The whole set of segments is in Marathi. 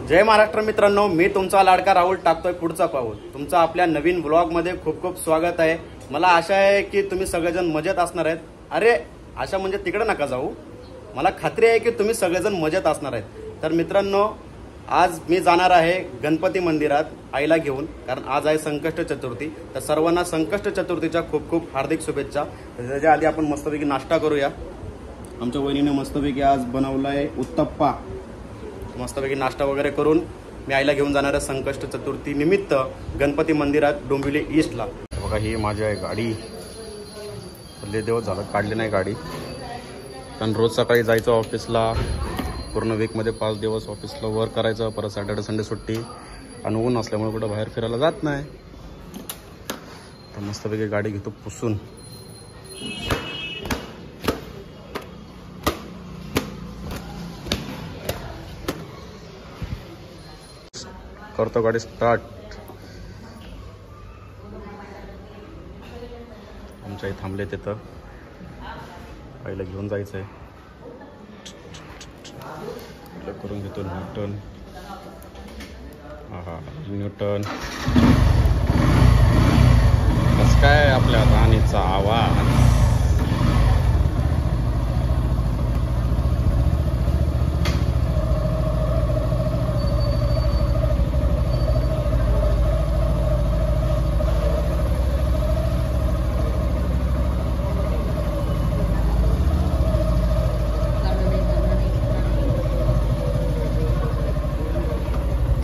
जय महाराष्ट्र मित्रांनो, मी तुमचा लाडका राहुल टाकतोय पुढचा पाऊल. तुमचं आपल्या नवीन ब्लॉग मध्ये खूप खूप स्वागत आहे. मला आशा आहे की तुम्ही सगळेजण मजेत असणार आहेत. अरे आशा म्हणजे तिकडे नका जाऊ, मला खात्री आहे की तुम्ही सगळेजण मजेत असणार आहेत. तर मित्रांनो, आज मी जाणार आहे गणपती मंदिरात आईला घेऊन, कारण आज आहे संकष्ट चतुर्थी. तर सर्वांना संकष्ट चतुर्थीच्या खूप खूप हार्दिक शुभेच्छा. त्याच्या आधी आपण मस्तपैकी नाश्ता करूया. आमच्या वहिनीने मस्तपैकी आज बनवलाय उत्तप्पा. मस्तपैकी नाश्ता वगैरे करून मी आईला घेऊन जाणार आहे संकष्ट चतुर्थी निमित्त गणपती मंदिरात डोंबिवली ईस्टला. बघा ही माझी आहे गाडी. लय दिवस झालं काढली नाही गाडी, कारण रोज सकाळी जायचं ऑफिसला. पूर्ण वीकमध्ये 5 दिवस ऑफिसला वर्क करायचं, परत सॅटर्डे संडे सुट्टी, आणि ऊन असल्यामुळे कुठं बाहेर फिरायला जात नाही. तर मस्तपैकी गाडी घेतो पुसून. करतो गाडी स्टार्ट. आमच्या इथे थांबले, तिथं आईला घेऊन जायचंय. करून घेतो न्यूटन. हा न्यूटन कसं काय आपल्या राणीचा आवाज.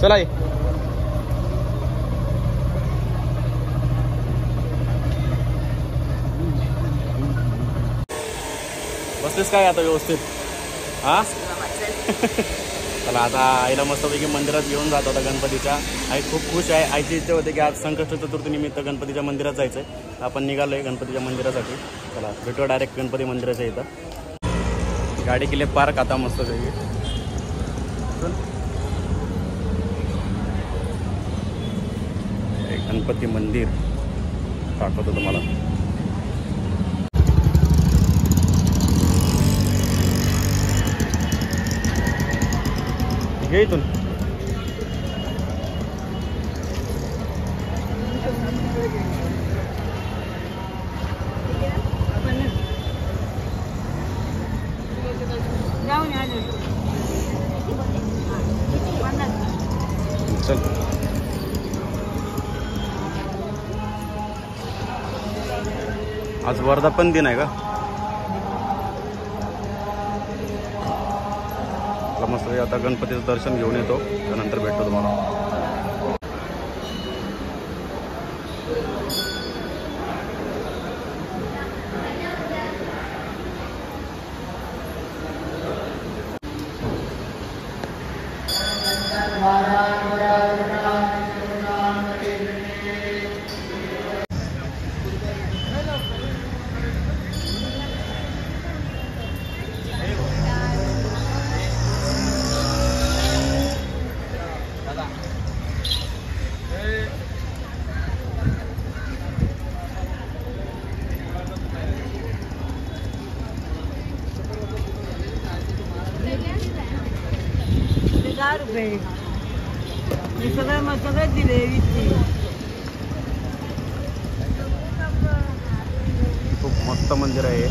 चला ये. बसलेस काय आता व्यवस्थित? हा चला आता आईला मस्तपैकी मंदिरात घेऊन जात होता गणपतीच्या. आई खूप खुश आहे. आईची इच्छा होती की आज संकष्ट चतुर्थी निमित्त गणपतीच्या मंदिरात जायचंय. आपण निघालोय गणपतीच्या मंदिरासाठी. चला भेटू डायरेक्ट गणपती मंदिराच्या इथं. गाडी केली पार्क आता मस्तपैकी. गणपती मंदिर दाखवतो तुम्हाला. घे इथून. चल आज वर्धापन दिन आहे का? मस्त आता गणपतीचं दर्शन घेऊन येतो, त्यानंतर भेटतो तुम्हाला. सगळे दिले. खूप मस्त मंदिर आहे.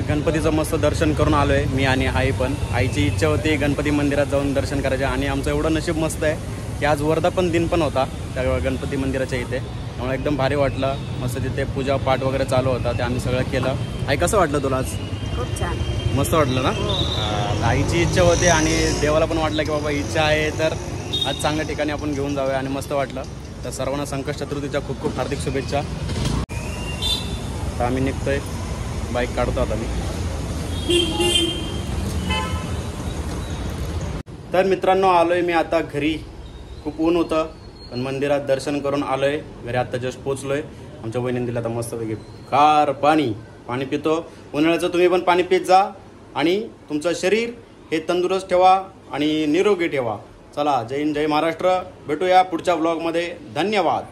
गणपतीचं मस्त दर्शन करून आलोय मी आणि आई पण. आईची इच्छा होती गणपती मंदिरात जाऊन दर्शन करायचे, आणि आमचं एवढं नशीब मस्त आहे की आज वर्धापन दिन पण होता त्या गणपती मंदिराच्या इथे. त्यामुळे एकदम भारी वाटलं. मस्त तिथे पूजा पाठ वगैरे चालू होता, ते आम्ही सगळं केलं. आई कसं वाटलं तुला आज? खूप छान, मस्त वाटलं ना? आईची इच्छा होती आणि देवाला पण वाटलं की बाबा इच्छा आहे तर आज चांगल्या ठिकाणी आपण घेऊन जाऊया, आणि मस्त वाटलं. तर सर्वांना संकष्ट चतुर्थीच्या खूप खूप हार्दिक शुभेच्छा. आता आम्ही निघतोय, बाईक काढतो आता मी. तर मित्रांनो, आलोय मी आता घरी. खूप ऊन होतं, पण मंदिरात दर्शन करून आलोय घरी. आता जस्ट पोचलोय. आमच्या वहिनीने दिलं आता मस्तपैकी गार पाणी पितो. उन्हाळ्याचं तुम्ही पण पाणी पित जा, आणि तुमचं शरीर हे तंदुरुस्त ठेवा आणि निरोगी ठेवा. चला, जय हिंद, जय महाराष्ट्र. भेटूया पुढच्या ब्लॉगमध्ये. धन्यवाद.